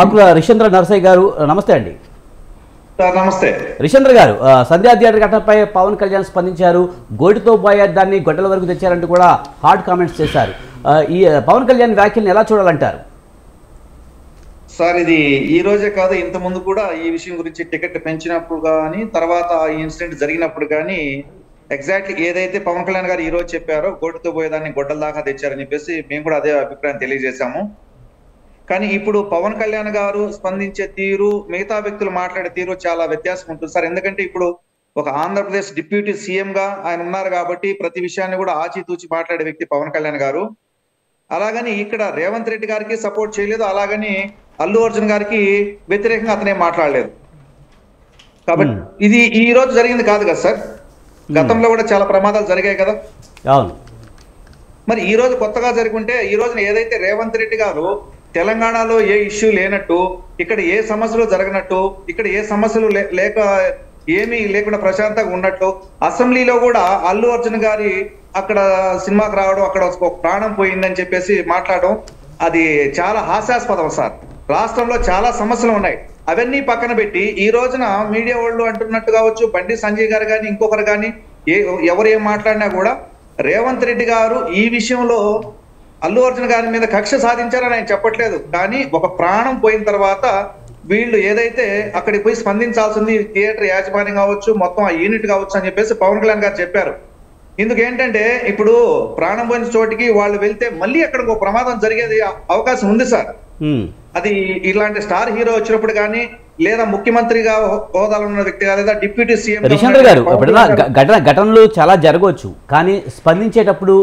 రిషేంద్ర నర్సయ్య గారు నమస్తే అండి. నమస్తే రిషేంద్ర గారు, సంధ్యా థియేటర్ ఘటనపై పవన్ కళ్యాణ్ స్పందించారు. గోటితో పోయే దాన్ని గొడ్డల వరకు తెచ్చారంటూ కూడా హార్డ్ కామెంట్స్ చేశారు. ఈ పవన్ కళ్యాణ్ వ్యాఖ్యలను ఎలా చూడాలంటారు? సార్, ఇది ఈ రోజే కాదు, ఇంత ముందు కూడా ఈ విషయం గురించి టికెట్ పెంచినప్పుడు కానీ తర్వాత ఈ ఇన్సిడెంట్ జరిగినప్పుడు కానీ ఎగ్జాక్ట్లీ ఏదైతే పవన్ కళ్యాణ్ గారు ఈ రోజు చెప్పారో గోటితో పోయేదాన్ని గొడ్డల దాకా తెచ్చారని చెప్పేసి మేము కూడా అదే అభిప్రాయం తెలియజేశాము. కానీ ఇప్పుడు పవన్ కళ్యాణ్ గారు స్పందించే తీరు, మిగతా వ్యక్తులు మాట్లాడే తీరు చాలా వ్యత్యాసం ఉంటుంది సార్. ఎందుకంటే ఇప్పుడు ఒక ఆంధ్రప్రదేశ్ డిప్యూటీ సీఎం గా ఆయన ఉన్నారు కాబట్టి ప్రతి విషయాన్ని కూడా ఆచితూచి మాట్లాడే వ్యక్తి పవన్ కళ్యాణ్ గారు. అలాగని ఇక్కడ రేవంత్ రెడ్డి గారికి సపోర్ట్ చేయలేదు, అలాగని అల్లు అర్జున్ గారికి వ్యతిరేకంగా అతనే మాట్లాడలేదు. కాబట్టి ఇది ఈ రోజు జరిగింది కాదు కదా సార్, గతంలో కూడా చాలా ప్రమాదాలు జరిగాయి కదా. అవును. మరి ఈ రోజు కొత్తగా జరుగుంటే ఈ రోజున ఏదైతే రేవంత్ రెడ్డి గారు తెలంగాణలో ఏ ఇష్యూ లేనట్టు, ఇక్కడ ఏ సమస్యలు జరగనట్టు, ఇక్కడ ఏ సమస్యలు ఏమీ లేకుండా ప్రశాంతంగా ఉన్నట్టు, అసెంబ్లీలో కూడా అల్లు అర్జున్ గారి అక్కడ సినిమాకి రావడం, అక్కడ ఒక ప్రాణం పోయిందని చెప్పేసి మాట్లాడడం అది చాలా హాస్యాస్పదం సార్. రాష్ట్రంలో చాలా సమస్యలు ఉన్నాయి, అవన్నీ పక్కన పెట్టి ఈ రోజున మీడియా వాళ్ళు అంటున్నట్టు కావచ్చు, బండి సంజయ్ గారు కానీ ఇంకొకరు కానీ ఎవరు ఏం మాట్లాడినా కూడా రేవంత్ రెడ్డి గారు ఈ విషయంలో అల్లు అర్జున్ గారి మీద కక్ష సాధించారని ఆయన చెప్పట్లేదు. కానీ ఒక ప్రాణం పోయిన తర్వాత వీళ్ళు ఏదైతే అక్కడికి పోయి స్పందించాల్సింది థియేటర్ యాజమాన్యం కావచ్చు, మొత్తం ఆ యూనిట్ కావచ్చు అని చెప్పేసి పవన్ కళ్యాణ్ గారు చెప్పారు. ఎందుకేంటంటే ఇప్పుడు ప్రాణం పోయిన చోటికి వాళ్ళు వెళ్తే మళ్ళీ అక్కడికి ఒక ప్రమాదం జరిగేది అవకాశం ఉంది సార్. అది ఇలాంటి స్టార్ హీరో వచ్చినప్పుడు కానీ, లేదా ముఖ్యమంత్రిగా హోదాలో ఉన్న వ్యక్తిగా, లేదా డిప్యూటీ సీఎం. రిషేంద్ర గారు, ఘటనలు చాలా జరగవచ్చు, కానీ స్పందించేటప్పుడు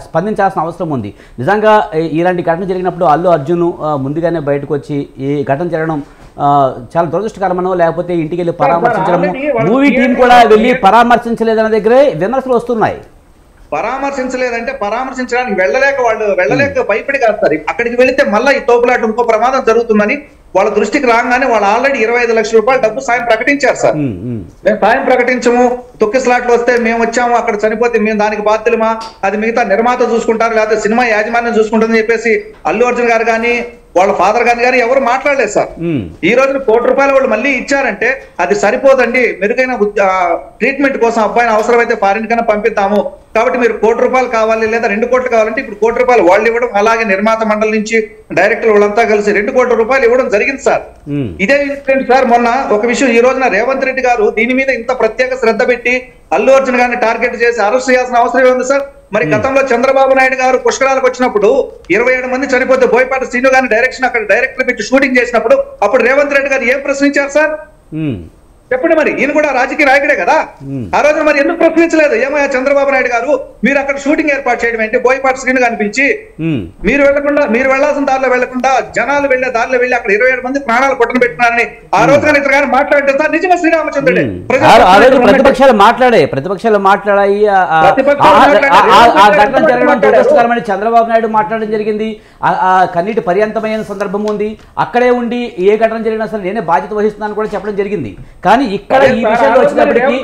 స్పందించాల్సిన అవసరం ఉంది. నిజంగా ఇలాంటి ఘటన జరిగినప్పుడు అల్లు అర్జున్ ముందుగానే బయటకు వచ్చి ఈ ఘటన జరగడం చాలా దురదృష్టకరమనో, లేకపోతే ఇంటికి వెళ్ళి పరామర్శించడం, మూవీ టీం కూడా వెళ్ళి పరామర్శించలేదన్న దగ్గరే విమర్శలు వస్తున్నాయి. పరామర్శించలేదంటే పరామర్శించడానికి వెళ్ళలేక భయపడి కాదు సార్. అక్కడికి వెళితే మళ్ళీ ఈ తోపులాట ఇంకో ప్రమాదం జరుగుతుందని వాళ్ళ దృష్టికి రాగానే వాళ్ళు ఆల్రెడీ 25 లక్షల రూపాయలు డబ్బు సాయం ప్రకటించారు సార్. మేము సాయం ప్రకటించము, తొక్కిసలాట్లు వస్తే మేము వచ్చాము, అక్కడ చనిపోతే మేము దానికి బాధ్యులమా, అది మిగతా నిర్మాత చూసుకుంటారు, లేకపోతే సినిమా యాజమాన్యం చూసుకుంటుందని చెప్పేసి అల్లు అర్జున్ గారు కానీ వాళ్ళ ఫాదర్ గారు ఎవరు మాట్లాడలేదు సార్. ఈ రోజున ₹1 వాళ్ళు మళ్ళీ ఇచ్చారంటే అది సరిపోదండి, మెరుగైన ట్రీట్మెంట్ కోసం అబ్బాయిని అవసరమైతే ఫారిన్ కన్నా పంపిద్దాము, కాబట్టి మీరు ₹1 కావాలి లేదా 2 కోట్లు కావాలంటే ఇప్పుడు ₹1 వాళ్ళు ఇవ్వడం, అలాగే నిర్మాత మండలి నుంచి డైరెక్టర్ వాళ్ళంతా కలిసి ₹2 కోట్ల ఇవ్వడం జరిగింది సార్. ఇదే ఇన్సిడెంట్ సార్. మొన్న ఒక విషయం, ఈ రోజున రేవంత్ రెడ్డి గారు దీని మీద ఇంత ప్రత్యేక శ్రద్ధ పెట్టి అల్లు అర్జున్ గారిని టార్గెట్ చేసి అరెస్ట్ చేయాల్సిన అవసరం ఉంది సార్. మరి గతంలో చంద్రబాబు నాయుడు గారు పుష్కరాలకు వచ్చినప్పుడు 27 మంది చనిపోతే బోయపాటి శ్రీను గారిని డైరెక్షన్ అక్కడ డైరెక్టర్ పెట్టి షూటింగ్ చేసినప్పుడు అప్పుడు రేవంత్ రెడ్డి గారు ఏం ప్రశ్నించారు సార్ చెప్పండి. మరి ఈయన కూడా రాజకీయ నాయకుడే కదా, ఆ రోజున మరి ఎందుకు ప్రశ్నించలేదు? ఏమయ్యా చంద్రబాబు నాయుడు గారు, మీరు అక్కడ షూటింగ్ ఏర్పాటు చేయడం ఏంటి? బోయపాటి శ్రీను కనిపించి మీరు వెళ్లాల్సిన దారిలో వెళ్లకుండా జనాలు వెళ్లే దారిలో వెళ్లి అక్కడ 27 మంది ప్రాణాలు కొట్టను పెట్టినారని ఆ రోజున ఇతర గారు మాట్లాడితే సార్ నిజంగా శ్రీరామచంద్రుడే. ప్రతిపక్షాలు మాట్లాడాయి, చంద్రబాబు నాయుడు మాట్లాడడం జరిగింది, కన్నీటి పర్యంతమైన సందర్భం ఉంది. అక్కడే ఉండి ఏ ఘటన జరిగినా సరే నేనే బాధ్యత వహిస్తున్నాను కూడా చెప్పడం జరిగింది. కానీ ఇక్కడ ఈ విషయంలో వచ్చినప్పటికీ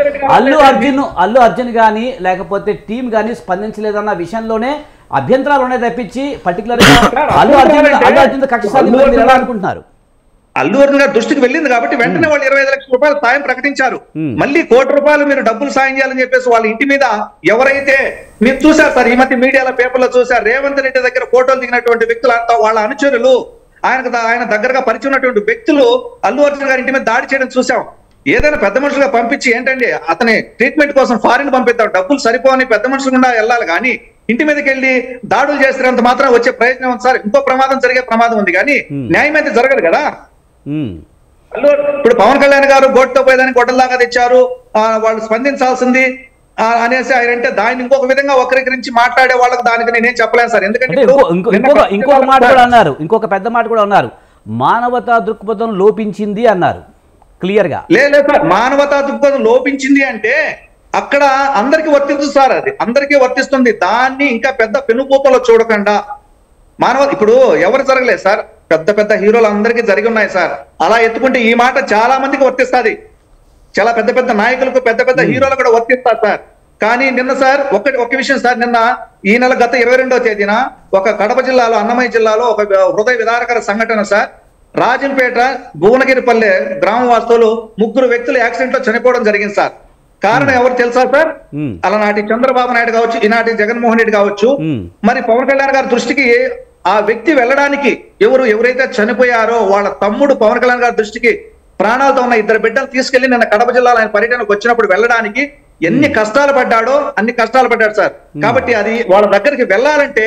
అల్లు అర్జున్ గానీ లేకపోతే టీం గానీ స్పందించలేదన్న విషయంలోనే అభ్యంతరాలు ఉన్నాయి తప్పించి పర్టికులర్ గా అల్లు అర్జున్ కక్ష సాధింపు ఎలా అనుకుంటున్నారు? అల్లు అర్జున్ గారి దృష్టికి వెళ్ళింది కాబట్టి వెంటనే వాళ్ళు 25 లక్షల రూపాయలు సాయం ప్రకటించారు. మళ్ళీ ₹1 మీరు డబ్బులు సాయం చేయాలని చెప్పేసి వాళ్ళ ఇంటి మీద ఎవరైతే మీరు చూశారు సార్, ఈ మధ్య మీడియాలో పేపర్లో చూశారు, రేవంత్ రెడ్డి దగ్గర ఫోటోలు దిగినటువంటి వ్యక్తులు అంతా వాళ్ళ అనుచరులు, ఆయన దగ్గరగా పరిచయం ఉన్నటువంటి వ్యక్తులు అల్లు అర్జున్ గారి ఇంటి మీద దాడి చేయడం చూసాం. ఏదైనా పెద్ద మనుషులుగా పంపించి ఏంటండి అతని ట్రీట్మెంట్ కోసం ఫారిన్ పంపిద్దాం, డబ్బులు సరిపోని పెద్ద మనుషులు కూడా వెళ్ళాలి, కానీ ఇంటి మీదకి వెళ్ళి దాడులు చేసినంత మాత్రం వచ్చే ప్రయోజనం ఉంది సార్. ఇంకో ప్రమాదం జరిగే ప్రమాదం ఉంది, కానీ న్యాయం అయితే జరగదు కదా. ఇప్పుడు పవన్ కళ్యాణ్ గారు గోటుతో పోయేదాన్ని గొడ్డల్లాగా తెచ్చారు, వాళ్ళు స్పందించాల్సింది అనేసి ఆయన అంటే దాన్ని ఇంకొక విధంగా వక్రీకరించి మాట్లాడే వాళ్ళకి దానికి నేనేం చెప్పలేను సార్. ఎందుకంటే ఇంకొక మాట కూడా అన్నారు, ఇంకొక పెద్ద మాట కూడా అన్నారు, మానవతా దృక్పథం లోపించింది అన్నారు క్లియర్ గా. లేదు సార్, మానవతా దృక్పథం లోపించింది అంటే అక్కడ అందరికి వర్తిస్తుంది సార్, అది అందరికీ వర్తిస్తుంది. దాన్ని ఇంకా పెద్ద పెనుపూతలో చూడకుండా ఇప్పుడు ఎవరు జరగలేదు సార్, పెద్ద హీరోలు అందరికీ జరిగి ఉన్నాయి సార్. అలా ఎత్తుకుంటే ఈ మాట చాలా మందికి వర్తిస్తుంది, చాలా పెద్ద నాయకులకు పెద్ద హీరోలు కూడా వర్తిస్తారు సార్. కానీ నిన్న సార్ ఒక విషయం సార్, నిన్న ఈ నెల గత 22వ తేదీన ఒక కడప జిల్లాలో, అన్నమయ్య జిల్లాలో ఒక హృదయ విదారకర సంఘటన సార్. రాజంపేట భువనగిరిపల్లె గ్రామ వాస్తువులు 3 వ్యక్తులు యాక్సిడెంట్ లో చనిపోవడం జరిగింది సార్. కారణం ఎవరు తెలుసా సార్? అలనాటి చంద్రబాబు నాయుడు కావచ్చు, ఈనాటి జగన్మోహన్ రెడ్డి కావచ్చు. మరి పవన్ కళ్యాణ్ గారి దృష్టికి ఆ వ్యక్తి వెళ్ళడానికి ఎవరైతే చనిపోయారో వాళ్ళ తమ్ముడు పవన్ కళ్యాణ్ గారి దృష్టికి ప్రాణాలతో ఉన్న 2 బిడ్డలు తీసుకెళ్లి నిన్న కడప జిల్లాలో ఆయన పర్యటనకు వచ్చినప్పుడు వెళ్ళడానికి ఎన్ని కష్టాలు పడ్డాడో అన్ని కష్టాలు పడ్డాడు సార్. కాబట్టి అది వాళ్ళ దగ్గరికి వెళ్ళాలంటే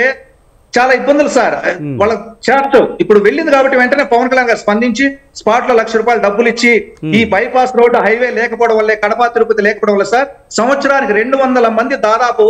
చాలా ఇబ్బందులు సార్. వాళ్ళ చేర్చు ఇప్పుడు వెళ్ళింది కాబట్టి వెంటనే పవన్ కళ్యాణ్ గారు స్పందించి స్పాట్ లో ₹1,00,000 డబ్బులు ఇచ్చి ఈ బైపాస్ రోడ్డు హైవే లేకపోవడం వల్లే, కడప తిరుపతి లేకపోవడం వల్ల సార్ సంవత్సరానికి 200 మంది దాదాపు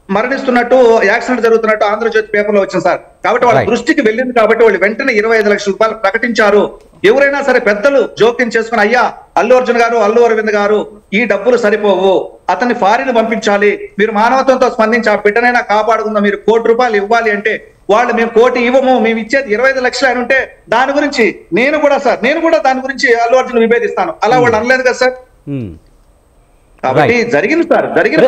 మరణిస్తున్నట్టు, యాక్సిడెంట్ జరుగుతున్నట్టు ఆంధ్రజ్యోతి పేపర్ లో వచ్చింది సార్. కాబట్టి వాళ్ళ దృష్టికి వెళ్ళింది కాబట్టి వాళ్ళు వెంటనే ₹25 లక్షలు ప్రకటించారు. ఎవరైనా సరే పెద్దలు జోక్యం చేసుకుని, అయ్యా అల్లు అర్జున్ గారు, అల్లు అరవింద్ గారు, ఈ డబ్బులు సరిపోవు, అతన్ని ఫారిన్ పంపించాలి, మీరు మానవత్వంతో స్పందించి ఆ బిడ్డనైనా కాపాడుకుందాం, మీరు ₹1,00,00,000 ఇవ్వాలి అంటే వాళ్ళు మేము 1,00,00,000 ఇవ్వము, మేము ఇచ్చేది 25 లక్షలు అని ఉంటే దాని గురించి నేను కూడా దాని గురించి అల్లు అర్జున్ విభేదిస్తాను. అలా వాళ్ళు అనలేదు కదా సార్. కాబట్టి జరిగింది సార్, జరిగింది.